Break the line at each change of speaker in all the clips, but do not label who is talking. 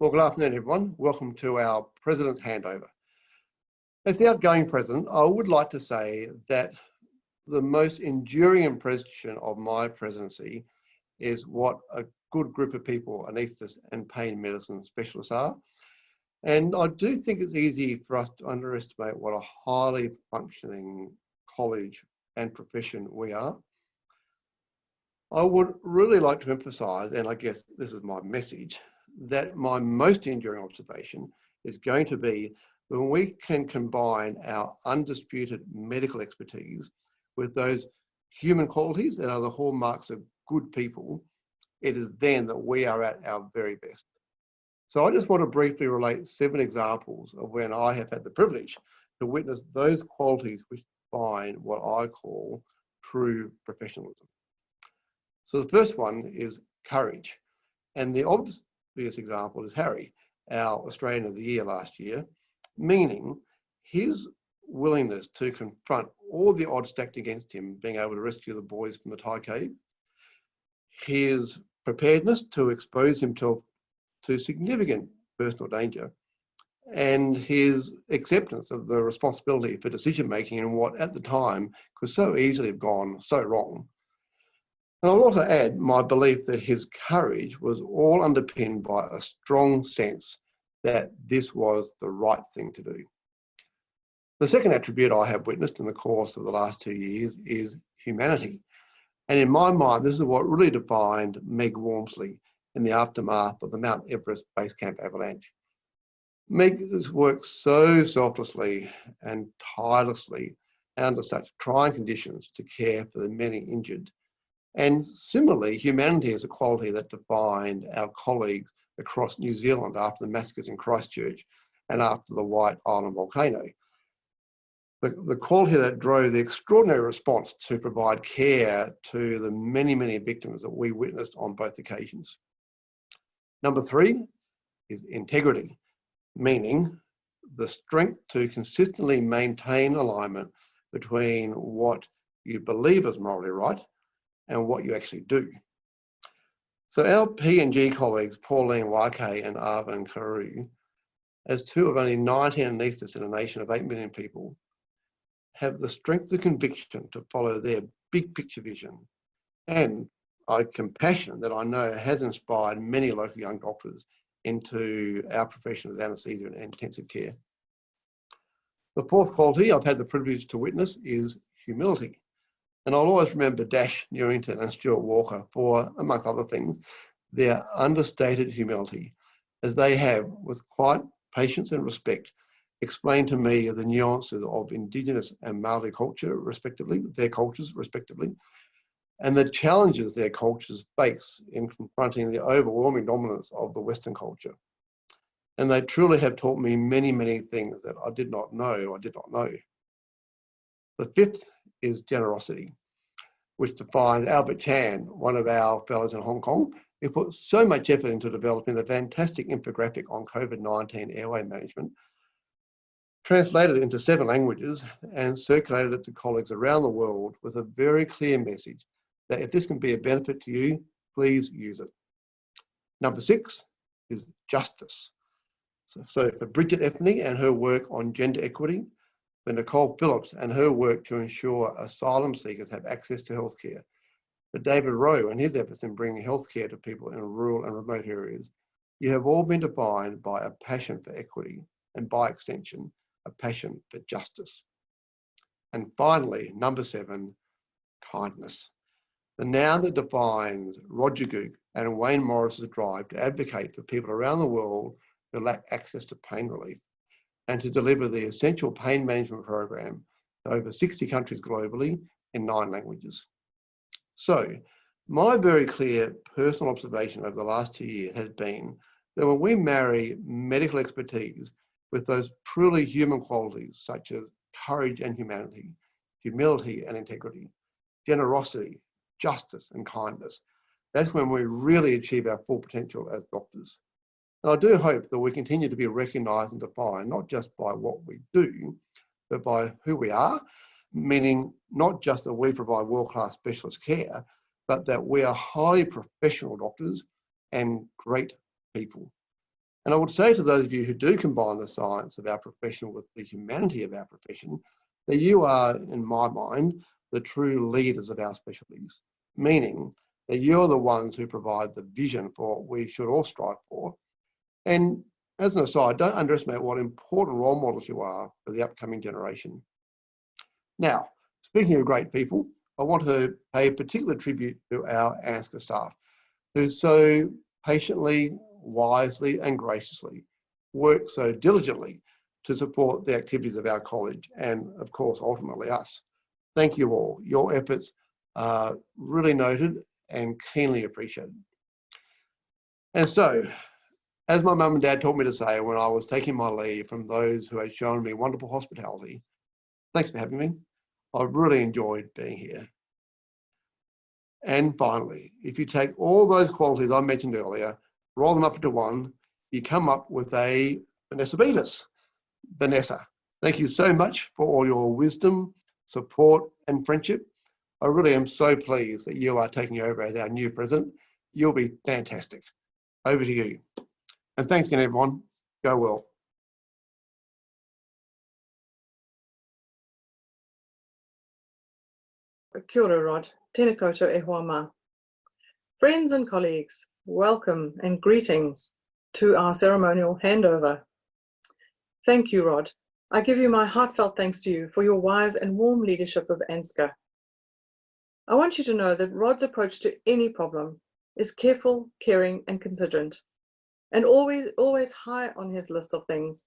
Well, good afternoon, everyone. Welcome to our President's Handover. As the outgoing President, I would like to say that the most enduring impression of my presidency is what a good group of people anaesthetists and pain medicine specialists are. And I do think it's easy for us to underestimate what a highly functioning college and profession we are. I would really like to emphasise, and I guess this is my message, that my most enduring observation is going to be when we can combine our undisputed medical expertise with those human qualities that are the hallmarks of good people. It is then that we are at our very best. So I just want to briefly relate 7 examples of when I have had the privilege to witness those qualities which define what I call true professionalism. So the first one is courage. And the obvious example is Harry, our Australian of the Year last year, meaning his willingness to confront all the odds stacked against him, being able to rescue the boys from the Thai cave, his preparedness to expose himself to significant personal danger, and his acceptance of the responsibility for decision making in what at the time could so easily have gone so wrong. And I'll also add my belief that his courage was all underpinned by a strong sense that this was the right thing to do. The second attribute I have witnessed in the course of the last 2 years is humanity. And in my mind, this is what really defined Meg Walmsley in the aftermath of the Mount Everest Base Camp avalanche. Meg has worked so selflessly and tirelessly under such trying conditions to care for the many injured. And similarly, humanity is a quality that defined our colleagues across New Zealand after the massacres in Christchurch and after the White Island volcano. The quality that drove the extraordinary response to provide care to the many, many victims that we witnessed on both occasions. Number 3 is integrity, meaning the strength to consistently maintain alignment between what you believe is morally right and what you actually do. So our P&G colleagues, Pauline Wake and Arvin Karu, as 2 of only 19 anaesthetists in a nation of 8 million people, have the strength of conviction to follow their big picture vision and a compassion that I know has inspired many local young doctors into our profession of anaesthesia and intensive care. The 4th quality I've had the privilege to witness is humility. And I'll always remember Dash Newington and Stuart Walker for, among other things, their understated humility, as they have, with quiet patience and respect, explained to me the nuances of Indigenous and Māori culture, respectively, their cultures, respectively, and the challenges their cultures face in confronting the overwhelming dominance of the Western culture. And they truly have taught me many, many things that I did not know. The 5th is generosity, which defines Albert Chan, one of our fellows in Hong Kong, who put so much effort into developing the fantastic infographic on COVID-19 airway management, translated it into 7 languages and circulated it to colleagues around the world with a very clear message that if this can be a benefit to you, please use it. Number 6 is justice. So for Bridget Effney and her work on gender equity, for Nicole Phillips and her work to ensure asylum seekers have access to healthcare, for David Rowe and his efforts in bringing healthcare to people in rural and remote areas, you have all been defined by a passion for equity and by extension, a passion for justice. And finally, number 7, kindness. The noun that defines Roger Gook and Wayne Morris's drive to advocate for people around the world who lack access to pain relief, and to deliver the essential pain management program to over 60 countries globally in 9 languages. So, my very clear personal observation over the last 2 years has been that when we marry medical expertise with those truly human qualities such as courage and humanity, humility and integrity, generosity, justice and kindness, that's when we really achieve our full potential as doctors. And I do hope that we continue to be recognised and defined not just by what we do, but by who we are, meaning not just that we provide world-class specialist care, but that we are highly professional doctors and great people. And I would say to those of you who do combine the science of our profession with the humanity of our profession, that you are, in my mind, the true leaders of our specialties, meaning that you're the ones who provide the vision for what we should all strive for. And as an aside, don't underestimate what important role models you are for the upcoming generation. Now, speaking of great people, I want to pay particular tribute to our ANZCA staff, who so patiently, wisely and graciously work so diligently to support the activities of our college and, of course, ultimately us. Thank you all. Your efforts are really noted and keenly appreciated. And so, as my mum and dad taught me to say when I was taking my leave from those who had shown me wonderful hospitality, thanks for having me. I've really enjoyed being here. And finally, if you take all those qualities I mentioned earlier, roll them up into one, you come up with a Vanessa Beavis. Vanessa, thank you so much for all your wisdom, support and friendship. I really am so pleased that you are taking over as our new president. You'll be fantastic. Over to you. And thanks again, everyone. Go well.
Kia ora, Rod. Tēnā koutou e hoa mā. Friends and colleagues, welcome and greetings to our ceremonial handover. Thank you, Rod. I give you my heartfelt thanks to you for your wise and warm leadership of ANZCA. I want you to know that Rod's approach to any problem is careful, caring and considerate, and always high on his list of things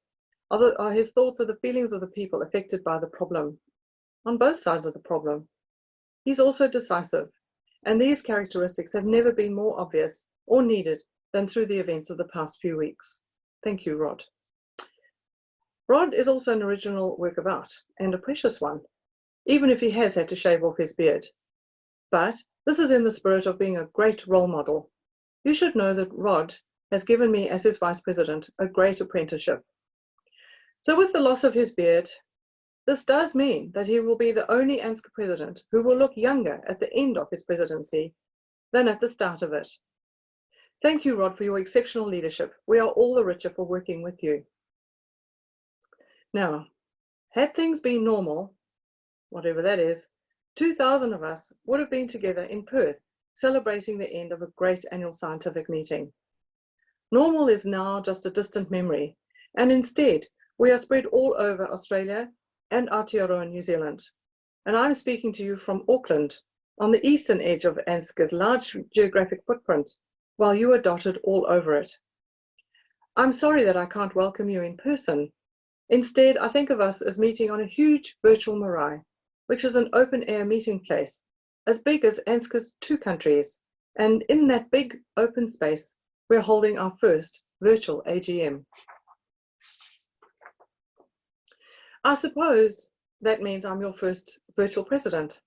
are his thoughts of the feelings of the people affected by the problem, on both sides of the problem. He's also decisive, and these characteristics have never been more obvious or needed than through the events of the past few weeks. Thank you, Rod. Rod is also an original work of art, and a precious one, even if he has had to shave off his beard. But this is in the spirit of being a great role model. You should know that Rod has given me, as his vice president, a great apprenticeship. So with the loss of his beard, this does mean that he will be the only ANZCA president who will look younger at the end of his presidency than at the start of it. Thank you, Rod, for your exceptional leadership. We are all the richer for working with you. Now, had things been normal, whatever that is, 2,000 of us would have been together in Perth, celebrating the end of a great annual scientific meeting. Normal is now just a distant memory, and instead, we are spread all over Australia and Aotearoa, New Zealand. And I'm speaking to you from Auckland, on the eastern edge of ANZCA's large geographic footprint, while you are dotted all over it. I'm sorry that I can't welcome you in person. Instead, I think of us as meeting on a huge virtual marae, which is an open-air meeting place, as big as ANZCA's 2 countries. And in that big open space, we're holding our first virtual AGM. I suppose that means I'm your first virtual president.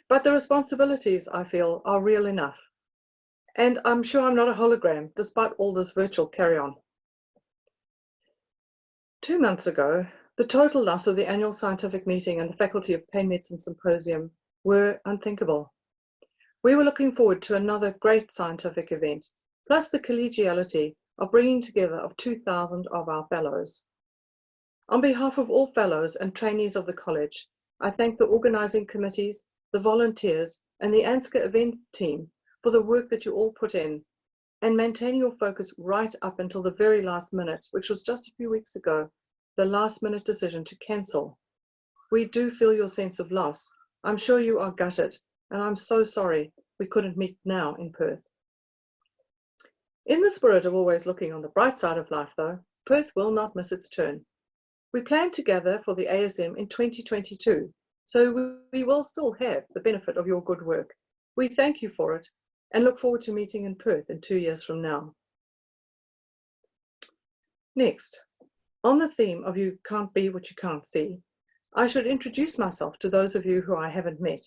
But the responsibilities, I feel, are real enough. And I'm sure I'm not a hologram, despite all this virtual carry-on. 2 months ago, the total loss of the annual scientific meeting and the Faculty of Pain Medicine Symposium were unthinkable. We were looking forward to another great scientific event, plus the collegiality of bringing together of 2,000 of our fellows. On behalf of all fellows and trainees of the college, I thank the organising committees, the volunteers and the ANZCA event team for the work that you all put in and maintaining your focus right up until the very last minute, which was just a few weeks ago, the last minute decision to cancel. We do feel your sense of loss. I'm sure you are gutted, and I'm so sorry we couldn't meet now in Perth. In the spirit of always looking on the bright side of life though, Perth will not miss its turn. We plan to gather for the ASM in 2022, so we will still have the benefit of your good work. We thank you for it and look forward to meeting in Perth in 2 years from now. Next, on the theme of you can't be what you can't see, I should introduce myself to those of you who I haven't met.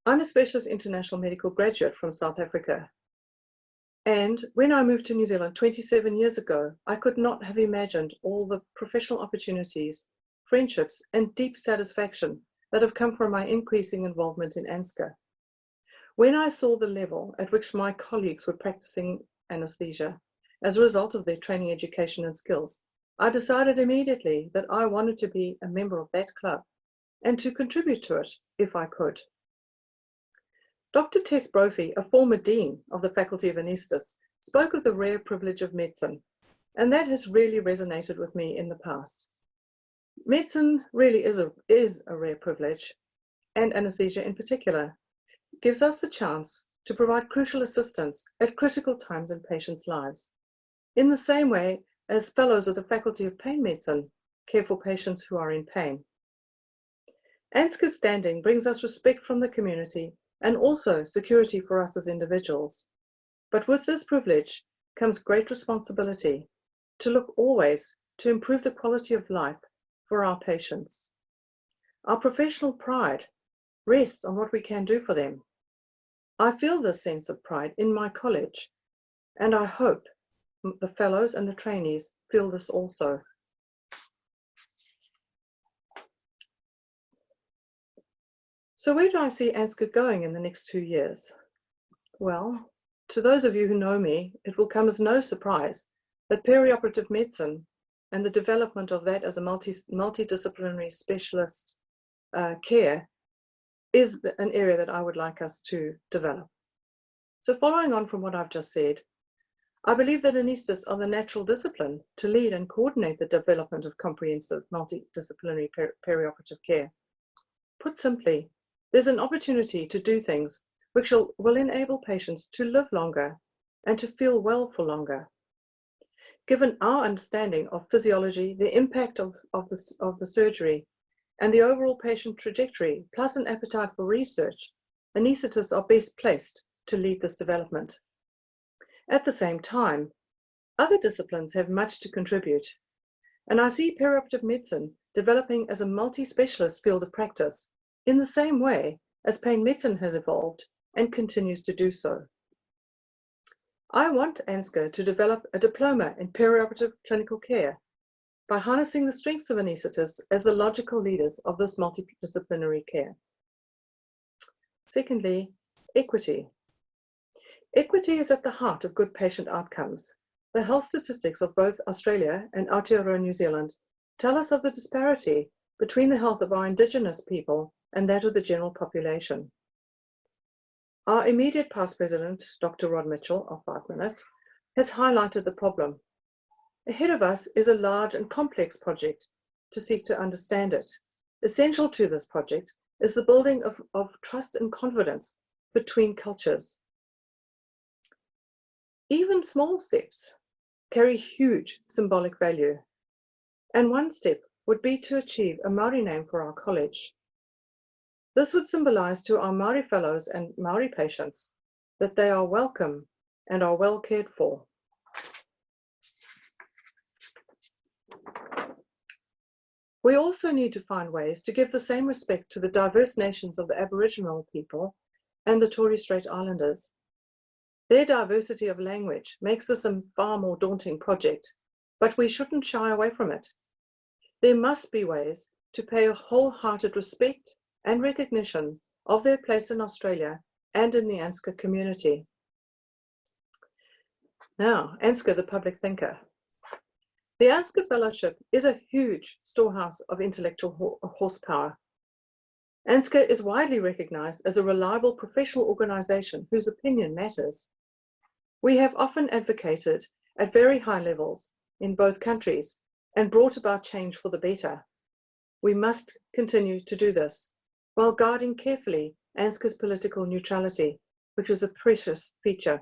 I'm a specialist international medical graduate from South Africa. And when I moved to New Zealand 27 years ago, I could not have imagined all the professional opportunities, friendships, and deep satisfaction that have come from my increasing involvement in ANZCA. When I saw the level at which my colleagues were practicing anesthesia as a result of their training, education, and skills, I decided immediately that I wanted to be a member of that club and to contribute to it if I could. Dr. Tess Brophy, a former dean of the Faculty of Anaesthetists, spoke of the rare privilege of medicine, and that has really resonated with me in the past. Medicine really is a rare privilege, and anaesthesia in particular gives us the chance to provide crucial assistance at critical times in patients' lives, in the same way as fellows of the Faculty of Pain Medicine care for patients who are in pain. ANZCA's standing brings us respect from the community and also security for us as individuals. But with this privilege comes great responsibility to look always to improve the quality of life for our patients. Our professional pride rests on what we can do for them. I feel this sense of pride in my college, and I hope the fellows and the trainees feel this also. So where do I see ANZCA going in the next 2 years? Well, to those of you who know me, it will come as no surprise that perioperative medicine and the development of that as a multidisciplinary specialist care is an area that I would like us to develop. So following on from what I've just said, I believe that anaesthetists are the natural discipline to lead and coordinate the development of comprehensive multidisciplinary perioperative care. Put simply, there's an opportunity to do things which will enable patients to live longer and to feel well for longer. Given our understanding of physiology, the impact of the surgery, and the overall patient trajectory, plus an appetite for research, anaesthetists are best placed to lead this development. At the same time, other disciplines have much to contribute, and I see perioperative medicine developing as a multi-specialist field of practice in the same way as pain medicine has evolved and continues to do so. I want ANZCA to develop a diploma in perioperative clinical care by harnessing the strengths of anaesthetists as the logical leaders of this multidisciplinary care. Secondly, equity. Equity is at the heart of good patient outcomes. The health statistics of both Australia and Aotearoa New Zealand tell us of the disparity between the health of our Indigenous people and that of the general population. Our immediate past president, Dr. Rod Mitchell, of 5 Minutes, has highlighted the problem. Ahead of us is a large and complex project to seek to understand it. Essential to this project is the building of trust and confidence between cultures. Even small steps carry huge symbolic value, and one step would be to achieve a Māori name for our college. This would symbolize to our Māori fellows and Māori patients that they are welcome and are well cared for. We also need to find ways to give the same respect to the diverse nations of the Aboriginal people and the Torres Strait Islanders. Their diversity of language makes this a far more daunting project, but we shouldn't shy away from it. There must be ways to pay a wholehearted respect and recognition of their place in Australia and in the ANZCA community. Now, ANZCA, the public thinker. The ANZCA Fellowship is a huge storehouse of intellectual horsepower. ANZCA is widely recognised as a reliable professional organisation whose opinion matters. We have often advocated at very high levels in both countries and brought about change for the better. We must continue to do this while guarding carefully ANZCA's political neutrality, which is a precious feature.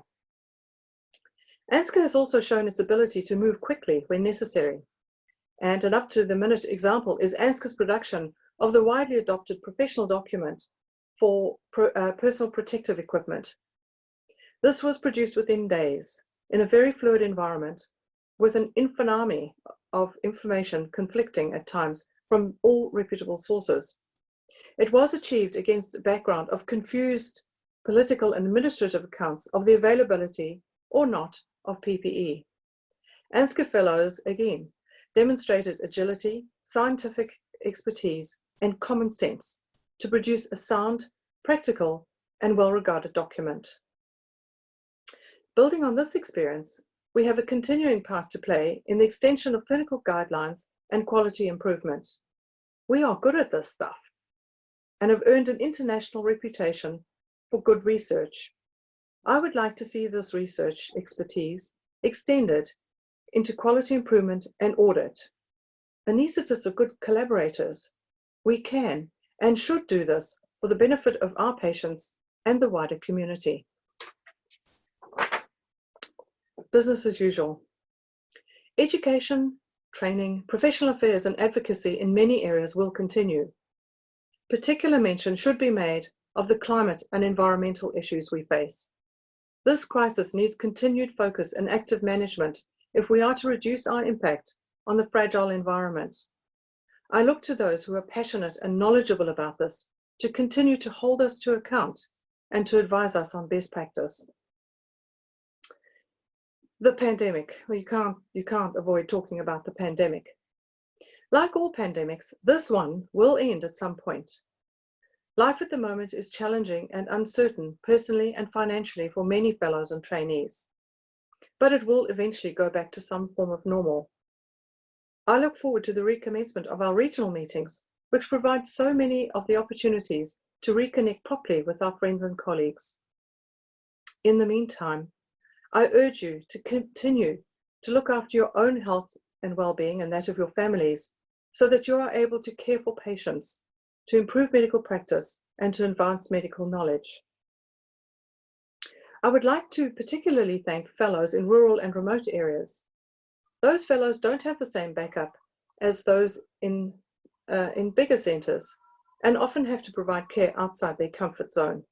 ANZCA has also shown its ability to move quickly when necessary, and an up-to-the-minute example is ANZCA's production of the widely adopted professional document for personal protective equipment. This was produced within days in a very fluid environment with an infinite army of information conflicting at times from all reputable sources. It was achieved against a background of confused political and administrative accounts of the availability or not of PPE. ANZCA fellows, again, demonstrated agility, scientific expertise, and common sense to produce a sound, practical, and well-regarded document. Building on this experience, we have a continuing part to play in the extension of clinical guidelines and quality improvement. We are good at this stuff and have earned an international reputation for good research. I would like to see this research expertise extended into quality improvement and audit. Anaesthetists are good collaborators. We can and should do this for the benefit of our patients and the wider community. Business as usual. Education, training, professional affairs and advocacy in many areas will continue. Particular mention should be made of the climate and environmental issues we face. This crisis needs continued focus and active management if we are to reduce our impact on the fragile environment. I look to those who are passionate and knowledgeable about this to continue to hold us to account and to advise us on best practice. The pandemic. Well, you can't avoid talking about the pandemic. Like all pandemics, this one will end at some point. Life at the moment is challenging and uncertain personally and financially for many fellows and trainees, but it will eventually go back to some form of normal. I look forward to the recommencement of our regional meetings, which provide so many of the opportunities to reconnect properly with our friends and colleagues. In the meantime, I urge you to continue to look after your own health and well-being and that of your families so that you are able to care for patients, to improve medical practice and to advance medical knowledge. I would like to particularly thank fellows in rural and remote areas. Those fellows don't have the same backup as those in bigger centres and often have to provide care outside their comfort zone.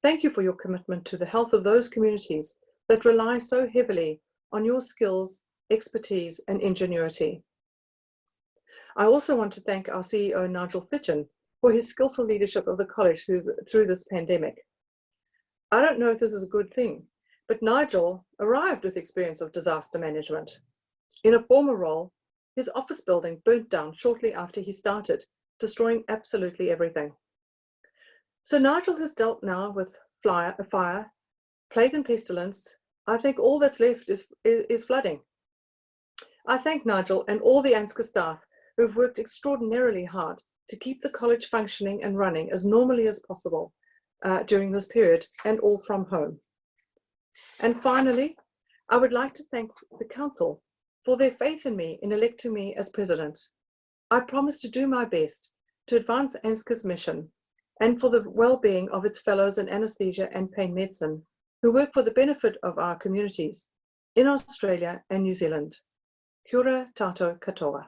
Thank you for your commitment to the health of those communities that rely so heavily on your skills, expertise and ingenuity. I also want to thank our CEO, Nigel Fitchen, for his skillful leadership of the college through this pandemic. I don't know if this is a good thing, but Nigel arrived with experience of disaster management. In a former role, his office building burnt down shortly after he started, destroying absolutely everything. So Nigel has dealt now with fire, plague and pestilence. I think all that's left is flooding. I thank Nigel and all the ANZCA staff who've worked extraordinarily hard to keep the college functioning and running as normally as possible during this period, and all from home. And finally, I would like to thank the Council for their faith in me in electing me as President. I promise to do my best to advance ANZCA's mission and for the well-being of its fellows in anaesthesia and pain medicine who work for the benefit of our communities in Australia and New Zealand. Kia ora tātou katoa.